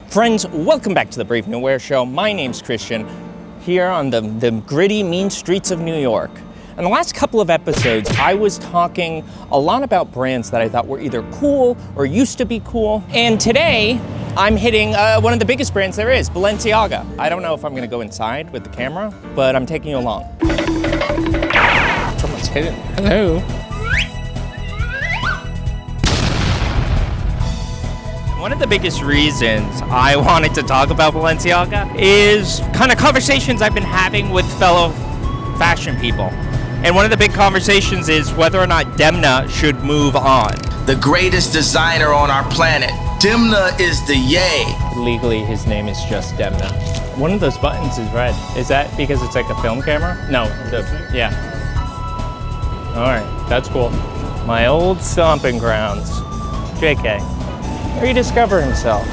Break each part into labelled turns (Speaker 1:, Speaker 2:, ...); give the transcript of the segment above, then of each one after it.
Speaker 1: Friends, welcome back to the Brave New Wear Show. My name's Christian, here on the gritty, mean streets of New York. In the last couple of episodes, I was talking a lot about brands that I thought were either cool or used to be cool. And today, I'm hitting one of the biggest brands there is, Balenciaga. I don't know if I'm gonna go inside with the camera, but I'm taking you along. Someone's hidden. Hello. One of the biggest reasons I wanted to talk about Balenciaga is kind of conversations I've been having with fellow fashion people. And one of the big conversations is whether or not Demna should move on.
Speaker 2: The greatest designer on our planet. Demna is the yay.
Speaker 1: Legally, his name is just Demna. One of those buttons is red. Is that because it's like a film camera? No, yeah. All right, that's cool. My old stomping grounds. JK. Rediscover himself.
Speaker 3: In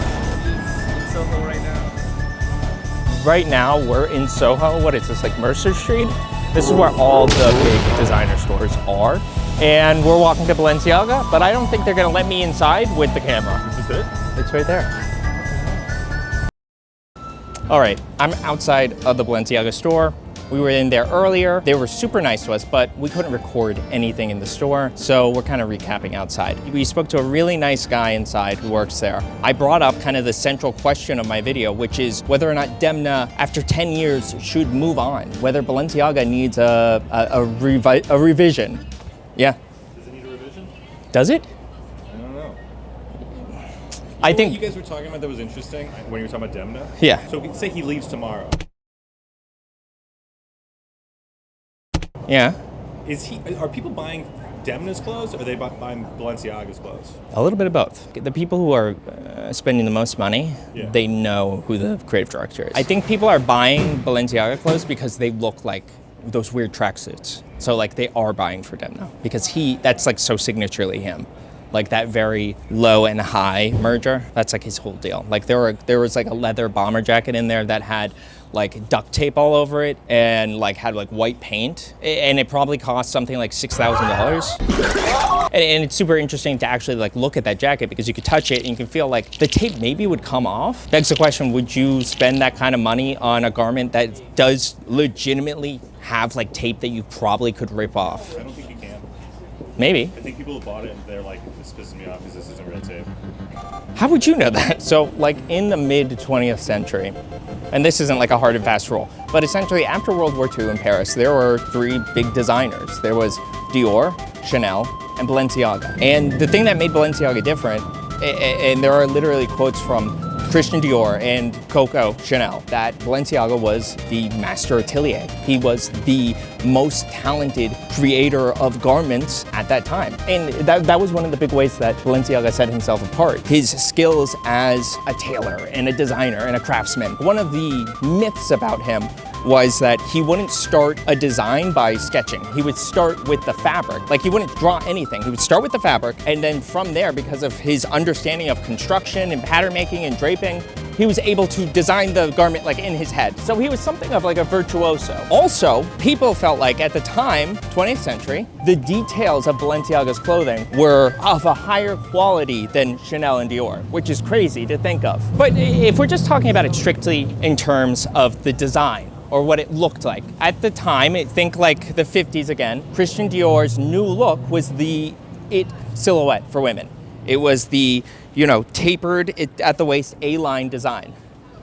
Speaker 3: Soho right now.
Speaker 1: Right now, we're in Soho. What is this, like Mercer Street? This is where all the big designer stores are. And we're walking to Balenciaga, but I don't think they're gonna let me inside with the camera.
Speaker 3: Is this it?
Speaker 1: It's right there. All right, I'm outside of the Balenciaga store. We were in there earlier. They were super nice to us, but we couldn't record anything in the store, so we're kind of recapping outside. We spoke to a really nice guy inside who works there. I brought up kind of the central question of my video, which is whether or not Demna, after 10 years, should move on, whether Balenciaga needs a revision. Yeah.
Speaker 3: Does it need a revision?
Speaker 1: Does it?
Speaker 3: I don't know.
Speaker 1: I think
Speaker 3: you guys were talking about that was interesting when you were talking about Demna.
Speaker 1: Yeah.
Speaker 3: So say he leaves tomorrow.
Speaker 1: Yeah.
Speaker 3: Are people buying Demna's clothes, or are they buying Balenciaga's clothes?
Speaker 1: A little bit of both. The people who are spending the most money,
Speaker 3: Yeah.
Speaker 1: they know who the creative director is. I think people are buying Balenciaga clothes because they look like those weird tracksuits. So like they are buying for Demna because that's like so signaturely him. Like that very low and high merger, that's like his whole deal. Like there was like a leather bomber jacket in there that had like duct tape all over it and like had like white paint, and it probably cost something like $6,000. And it's super interesting to actually like look at that jacket because you could touch it and you can feel like the tape maybe would come off. Begs the question, would you spend that kind of money on a garment that does legitimately have like tape that you probably could rip off?
Speaker 3: I don't think you can.
Speaker 1: Maybe.
Speaker 3: I think people have bought it and they're like, this pisses me off because this isn't real tape.
Speaker 1: How would you know that? So like in the mid 20th century, and this isn't like a hard and fast rule, but essentially after World War II in Paris, there were three big designers. There was Dior, Chanel, and Balenciaga. And the thing that made Balenciaga different, and there are literally quotes from Christian Dior and Coco Chanel, that Balenciaga was the master atelier. He was the most talented creator of garments at that time. And that was one of the big ways that Balenciaga set himself apart. His skills as a tailor and a designer and a craftsman. One of the myths about him was that he wouldn't start a design by sketching. He would start with the fabric. Like he wouldn't draw anything. He would start with the fabric, and then from there, because of his understanding of construction and pattern making and draping, he was able to design the garment like in his head. So he was something of like a virtuoso. Also, people felt like at the time, 20th century, the details of Balenciaga's clothing were of a higher quality than Chanel and Dior, which is crazy to think of. But if we're just talking about it strictly in terms of the design, or what it looked like. At the time, think like the 50s again, Christian Dior's new look was the it silhouette for women. It was the, tapered at the waist A-line design.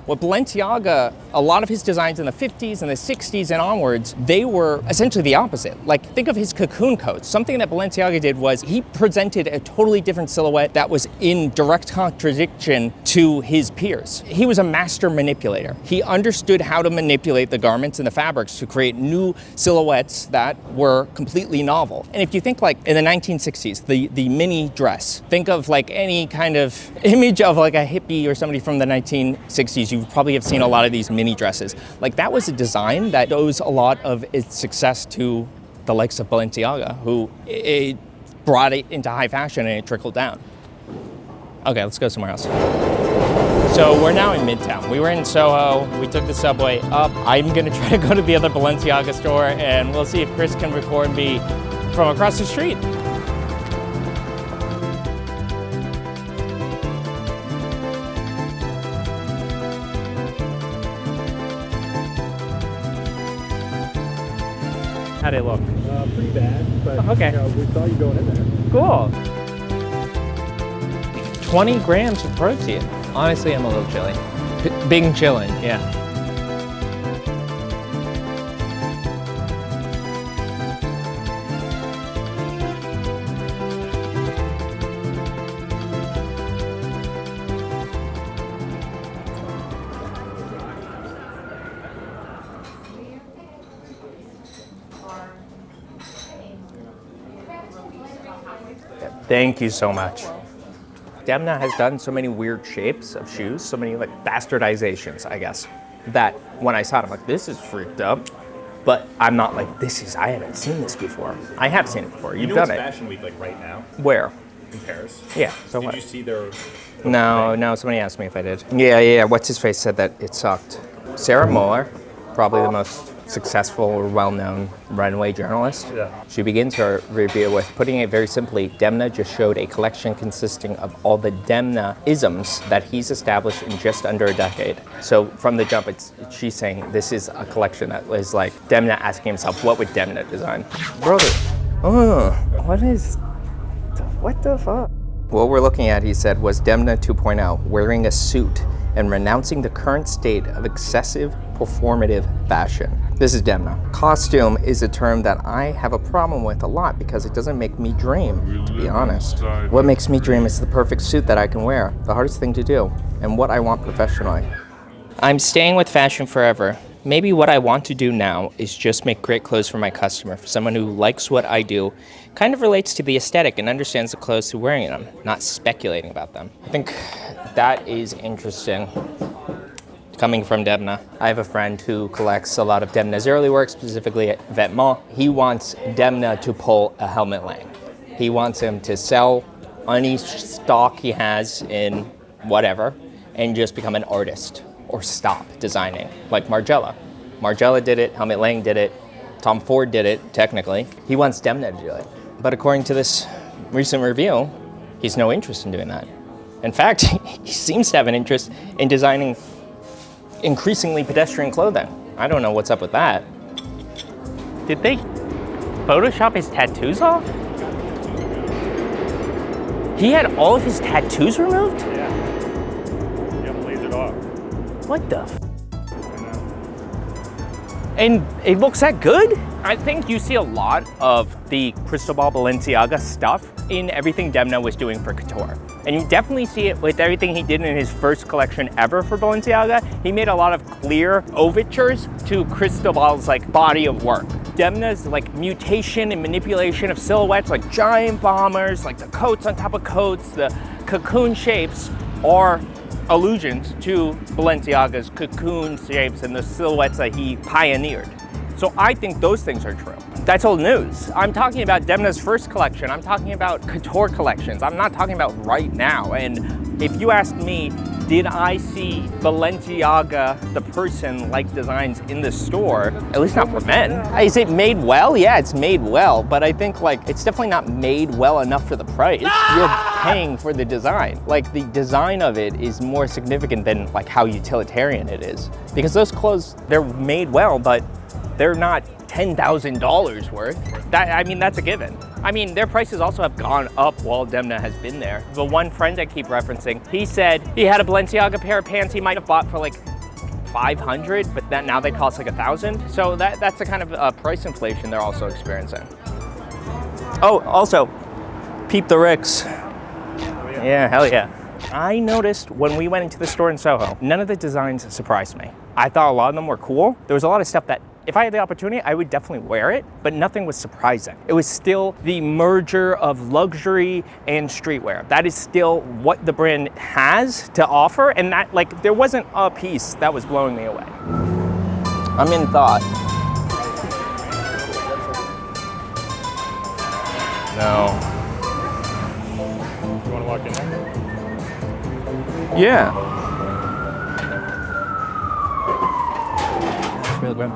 Speaker 1: What Balenciaga, a lot of his designs in the 50s and the 60s and onwards, they were essentially the opposite. Like, think of his cocoon coats. Something that Balenciaga did was he presented a totally different silhouette that was in direct contradiction to his peers. He was a master manipulator. He understood how to manipulate the garments and the fabrics to create new silhouettes that were completely novel. And if you think like in the 1960s, the mini dress, think of like any kind of image of like a hippie or somebody from the 1960s. You probably have seen a lot of these mini dresses. Like that was a design that owes a lot of its success to the likes of Balenciaga, who it brought it into high fashion and it trickled down. Okay, let's go somewhere else. So we're now in Midtown. We were in Soho, we took the subway up. I'm gonna try to go to the other Balenciaga store and we'll see if Chris can record me from across the street. How they look?
Speaker 3: Pretty bad, but
Speaker 1: Okay.
Speaker 3: we saw you going in there.
Speaker 1: Cool. 20 grams of protein. Honestly, I'm a little chilly. Big chilling, yeah. Thank you so much. Demna has done so many weird shapes of shoes, so many like bastardizations, I guess, that when I saw it, I'm like, this is freaked up. But I'm not like, I haven't seen this before. I have seen it before. You've done
Speaker 3: it's
Speaker 1: it.
Speaker 3: Fashion Week like right now
Speaker 1: Where?
Speaker 3: in Paris.
Speaker 1: Yeah, so
Speaker 3: Did
Speaker 1: what?
Speaker 3: you see their
Speaker 1: No, somebody asked me if I did. Yeah, what's his face said that it sucked. Sarah Mueller, probably the most successful or well-known runway journalist.
Speaker 3: Yeah.
Speaker 1: She begins her review with, putting it very simply, Demna just showed a collection consisting of all the Demna-isms that he's established in just under a decade. So from the jump, she's saying this is a collection that was like Demna asking himself, what would Demna design? Brother, what the fuck? What we're looking at, he said, was Demna 2.0, wearing a suit and renouncing the current state of excessive performative fashion. This is Demna. Costume is a term that I have a problem with a lot because it doesn't make me dream, to be honest. What makes me dream is the perfect suit that I can wear, the hardest thing to do, and what I want professionally. I'm staying with fashion forever. Maybe what I want to do now is just make great clothes for my customer, for someone who likes what I do, kind of relates to the aesthetic and understands the clothes through wearing them, not speculating about them. I think that is interesting, coming from Demna. I have a friend who collects a lot of Demna's early work, specifically at Vetements. He wants Demna to pull a Helmut Lang. He wants him to sell any stock he has in whatever and just become an artist or stop designing, like Margiela. Margiela did it, Helmut Lang did it, Tom Ford did it, technically. He wants Demna to do it. But according to this recent review, he's no interest in doing that. In fact, he seems to have an interest in designing increasingly pedestrian clothing. I don't know what's up with that. Did they Photoshop his tattoos off? He had all of his tattoos removed?
Speaker 3: Yeah. Lasered off.
Speaker 1: What the f? And it looks that good? I think you see a lot of the Cristobal Balenciaga stuff in everything Demna was doing for couture. And you definitely see it with everything he did in his first collection ever for Balenciaga. He made a lot of clear overtures to Cristobal's like body of work. Demna's like mutation and manipulation of silhouettes, like giant bombers, like the coats on top of coats, the cocoon shapes are allusions to Balenciaga's cocoon shapes and the silhouettes that he pioneered. So I think those things are true. That's old news. I'm talking about Demna's first collection. I'm talking about couture collections. I'm not talking about right now. And if you asked me, did I see Balenciaga, the person, like designs in the store? At least not for men. Is it made well? Yeah, it's made well, but I think like it's definitely not made well enough for the price. You're paying for the design. Like the design of it is more significant than like how utilitarian it is. Because those clothes, they're made well, but they're not $10,000 worth. That's a given. I mean, their prices also have gone up while Demna has been there. The one friend I keep referencing, he said he had a Balenciaga pair of pants he might have bought for like 500, but that now they cost like 1,000. So that's the kind of price inflation they're also experiencing. Oh, also, peep the Ricks. Yeah, hell yeah. I noticed when we went into the store in Soho, none of the designs surprised me. I thought a lot of them were cool. There was a lot of stuff that if I had the opportunity, I would definitely wear it, but nothing was surprising. It was still the merger of luxury and streetwear. That is still what the brand has to offer, and that, like, there wasn't a piece that was blowing me away. I'm in thought. No.
Speaker 3: You want to walk in there?
Speaker 1: Yeah. It's really good.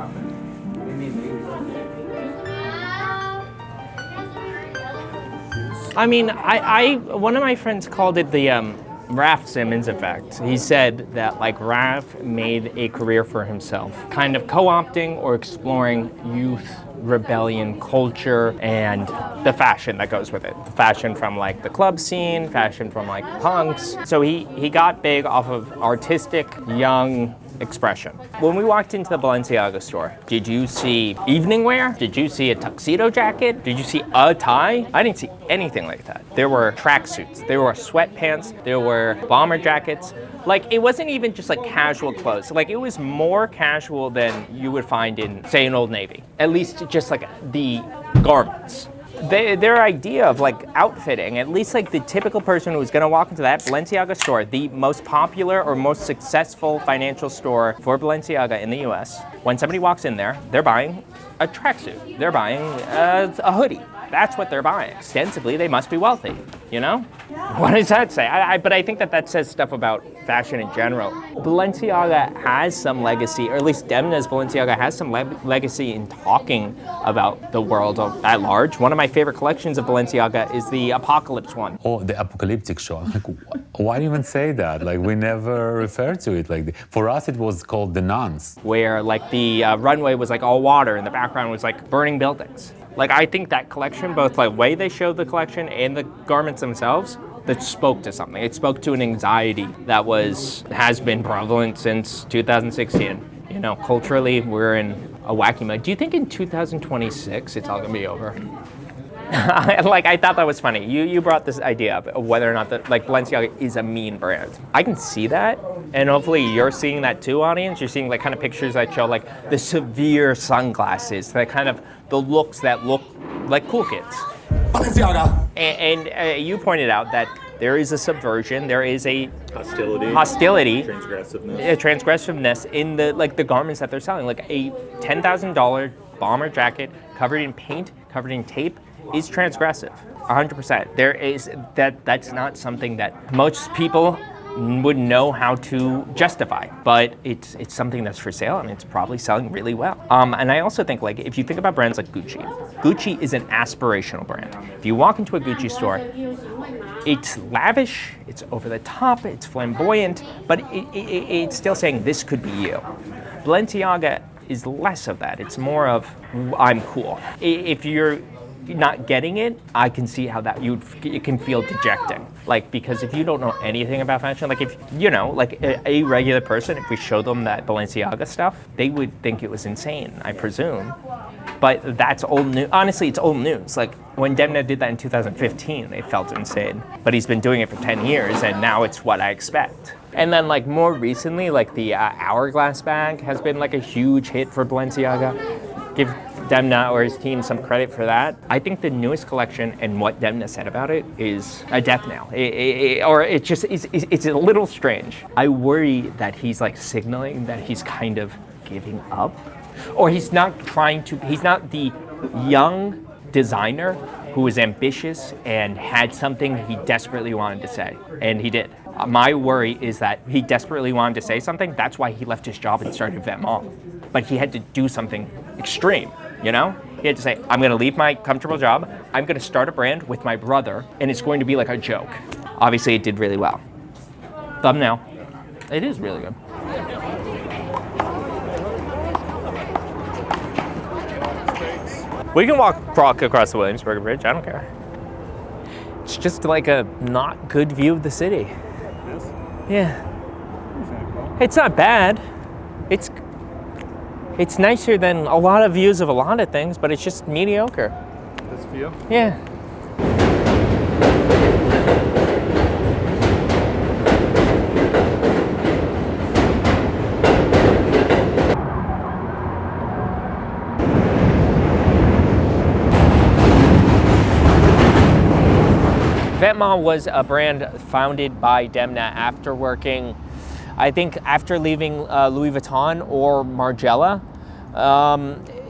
Speaker 1: I mean, one of my friends called it the Raph Simmons effect. He said that like Raph made a career for himself, kind of co-opting or exploring youth rebellion culture and the fashion that goes with it. The fashion from like the club scene, fashion from like punks. So he got big off of artistic, young expression. When we walked into the Balenciaga store, did you see evening wear? Did you see a tuxedo jacket? Did you see a tie? I didn't see anything like that. There were tracksuits, there were sweatpants, there were bomber jackets. Like, it wasn't even just like casual clothes. Like, it was more casual than you would find in, say, an Old Navy. At least just like the garments. Their idea of like outfitting, at least like the typical person who's gonna walk into that Balenciaga store, the most popular or most successful financial store for Balenciaga in the US, when somebody walks in there, they're buying a tracksuit, they're buying a hoodie. That's what they're buying. Ostensibly, they must be wealthy, you know? What does that say? But I think that says stuff about fashion in general. Balenciaga has some legacy, or at least Demna's Balenciaga has some legacy in talking about the world at large. One of my favorite collections of Balenciaga is the Apocalypse one.
Speaker 4: Oh, the apocalyptic show. I'm like, why do you even say that? Like, we never referred to it like that. For us, it was called the Nuns.
Speaker 1: Where like the runway was like all water and the background was like burning buildings. Like, I think that collection, both like way they showed the collection and the garments themselves, that spoke to something. It spoke to an anxiety that has been prevalent since 2016. You know, culturally, we're in a wacky mode. Do you think in 2026 it's all gonna be over? Like, I thought that was funny. You brought this idea up of whether or not like Balenciaga is a mean brand. I can see that, and hopefully you're seeing that too, audience. You're seeing like kind of pictures that show like the severe sunglasses, the kind of the looks that look like cool kids.
Speaker 3: Balenciaga.
Speaker 1: And you pointed out that there is a subversion, there is a
Speaker 3: hostility,
Speaker 1: transgressiveness in the garments that they're selling. Like a $10,000 bomber jacket covered in paint, covered in tape, is transgressive, 100%. There is that's not something that most people would know how to justify, but it's something that's for sale and it's probably selling really well. And I also think, like, if you think about brands like Gucci, Gucci is an aspirational brand. If you walk into a Gucci store, it's lavish, it's over the top, it's flamboyant, but it's still saying this could be you. Balenciaga is less of that. It's more of, I'm cool. If you're not getting it, I can see how that it can feel dejecting. Like, because if you don't know anything about fashion, like if, you know, like a regular person, if we show them that Balenciaga stuff, they would think it was insane, I presume. But that's old news. Honestly, it's old news. Like, when Demna did that in 2015, they felt insane. But he's been doing it for 10 years, and now it's what I expect. And then, like, more recently, like the Hourglass bag has been like a huge hit for Balenciaga. Give Demna or his team some credit for that. I think the newest collection and what Demna said about it is a death knell. It's a little strange. I worry that he's like signaling that he's kind of giving up, or he's not the young designer who was ambitious and had something he desperately wanted to say, and he did. My worry is that he desperately wanted to say something. That's why he left his job and started Vetements. But he had to do something extreme, you know? He had to say, I'm gonna leave my comfortable job, I'm gonna start a brand with my brother, and it's going to be like a joke. Obviously, it did really well. Thumbnail. It is really good. We can walk across the Williamsburg Bridge, I don't care. It's just like a not good view of the city. Yeah. It's not bad. It's nicer than a lot of views of a lot of things, but it's just mediocre.
Speaker 3: This view?
Speaker 1: Yeah. Vetements was a brand founded by Demna after working, I think after leaving Louis Vuitton or Margiela.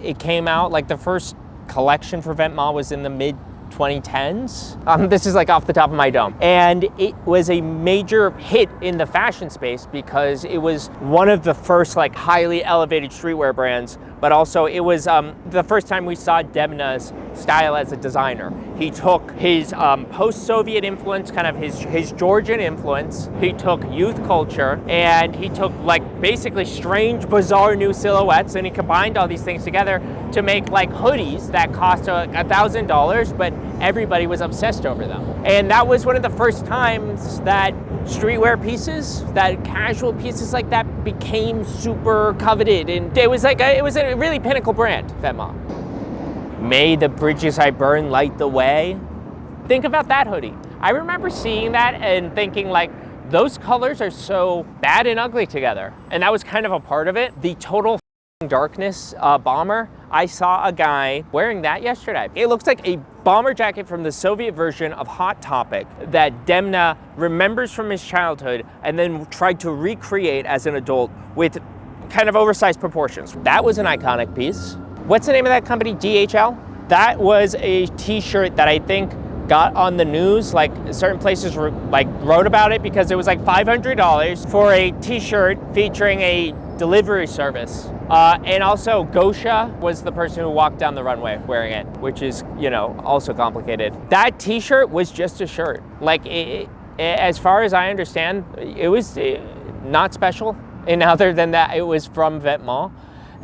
Speaker 1: It came out, like the first collection for Vetements was in the mid 2010s. This is like off the top of my dome. And it was a major hit in the fashion space because it was one of the first like highly elevated streetwear brands, but also it was the first time we saw Demna's style as a designer.
Speaker 5: He took his post-Soviet influence, kind of his Georgian influence. He took youth culture, and he took like basically strange, bizarre new silhouettes, and he combined all these things together to make like hoodies that cost $1,000, but everybody was obsessed over them. And that was one of the first times that streetwear pieces, that casual pieces like that became super coveted, and it was a really pinnacle brand, Vetements. May the bridges I burn light the way. Think about that hoodie. I remember seeing that and thinking like, those colors are so bad and ugly together. And that was kind of a part of it. The total darkness bomber, I saw a guy wearing that yesterday. It looks like a bomber jacket from the Soviet version of Hot Topic that Demna remembers from his childhood and then tried to recreate as an adult with kind of oversized proportions. That was an iconic piece. What's the name of that company, DHL? That was a t-shirt that I think got on the news, like certain places wrote about it because it was like $500 for a t-shirt featuring a delivery service. And also Gosha was the person who walked down the runway wearing it, which is, you know, also complicated. That t-shirt was just a shirt. Like, as far as I understand, it was not special. And other than that, it was from Vetements.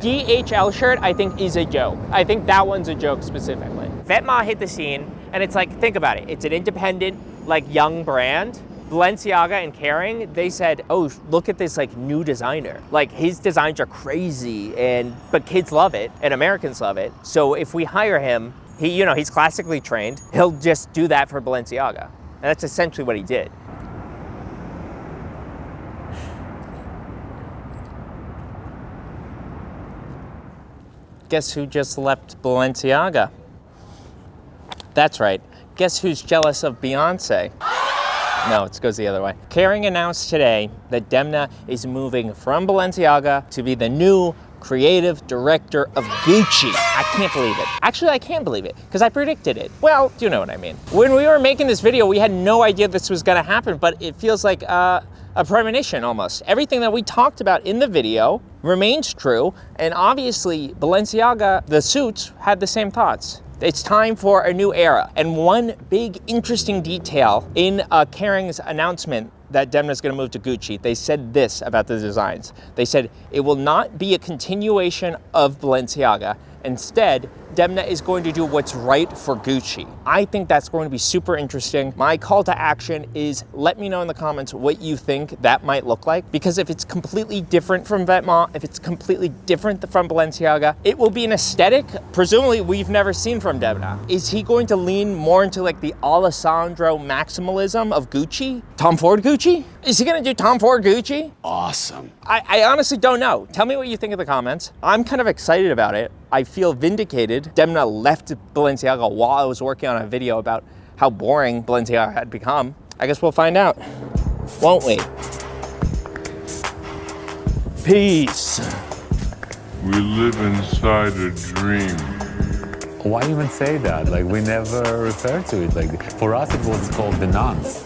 Speaker 5: DHL shirt, I think, is a joke. I think that one's a joke specifically. Vetements hit the scene, and it's like, think about it. It's an independent, like, young brand. Balenciaga and Kering, they said, oh, look at this, like, new designer. Like, his designs are crazy, but kids love it, and Americans love it. So if we hire him, he's classically trained. He'll just do that for Balenciaga. And that's essentially what he did. Guess who just left Balenciaga? That's right. Guess who's jealous of Beyonce? No, it goes the other way. Kering announced today that Demna is moving from Balenciaga to be the new creative director of Gucci. I can't believe it. Actually, I can believe it, because I predicted it. Well, you know what I mean. When we were making this video, we had no idea this was gonna happen, but it feels like a premonition almost. Everything that we talked about in the video remains true, and obviously Balenciaga, the suits, had the same thoughts. It's time for a new era. And one big interesting detail in Kering's announcement that Demna is gonna move to Gucci, they said this about the designs. They said, it will not be a continuation of Balenciaga. Instead, Demna is going to do what's right for Gucci. I think that's going to be super interesting. My call to action is let me know in the comments what you think that might look like, because if it's completely different from Vetements, if it's completely different from Balenciaga, it will be an aesthetic presumably we've never seen from Demna. Is he going to lean more into like the Alessandro maximalism of Gucci? Tom Ford Gucci? Is he gonna do Tom Ford Gucci?
Speaker 6: Awesome.
Speaker 5: I honestly don't know. Tell me what you think in the comments. I'm kind of excited about it. I feel vindicated. Demna left Balenciaga while I was working on a video about how boring Balenciaga had become. I guess we'll find out, won't we? Peace.
Speaker 7: We live inside a dream.
Speaker 4: Why even say that? Like, we never referred to it like that. For us, it was called the nuns.